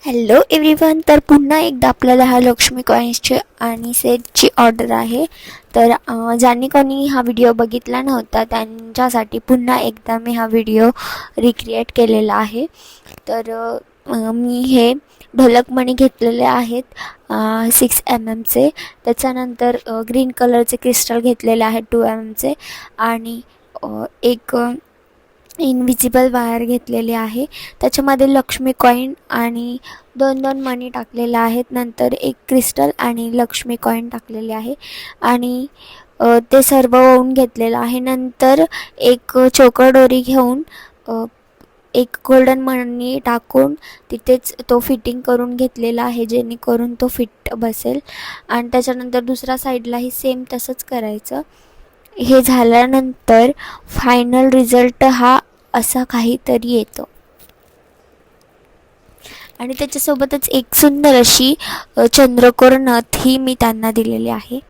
Hello everyone. तर पुन्हा एकदा आपल्याला हा लक्ष्मी कॉईन्सची आणि सेटची ऑर्डर आहे. तर ज्यांनी कोणी हा व्हिडिओ बघितला नव्हता त्यांच्यासाठी पुन्हा एकदा मी हा व्हिडिओ रिक्रिएट केलेला आहे. तर मी हे ढोलक मणी घेतलेले आहेत 6 mm. त्याच्यानंतर ग्रीन कलरचे क्रिस्टल घेतलेले आहेत 2 mm आणि एक इनविजिबल वायर घेतलेली आहे. त्याच्यामध्ये लक्ष्मी कॉईन आणि 2 मणी टाकलेले आहेत. नंतर एक क्रिस्टल आणि लक्ष्मी कॉईन टाकलेले आहे आणि ते सर्व ओवून घेतलेलं आहे. नंतर एक चोकर दोरी घेऊन एक गोल्डन मणी टाकून तिथेच तो फिटिंग करून घेतलेला आहे, जेणेकरून तो फिट बसेल. आणि त्याच्यानंतर दुसऱ्या साईडलाही सेम तसंच करायचं. हे झाल्यानंतर फायनल रिझल्ट हा असा काहीतरी येतो आणि त्याच्यासोबतच एक सुंदर अशी चंद्रकोर नथ ही मी त्यांना दिलेली आहे.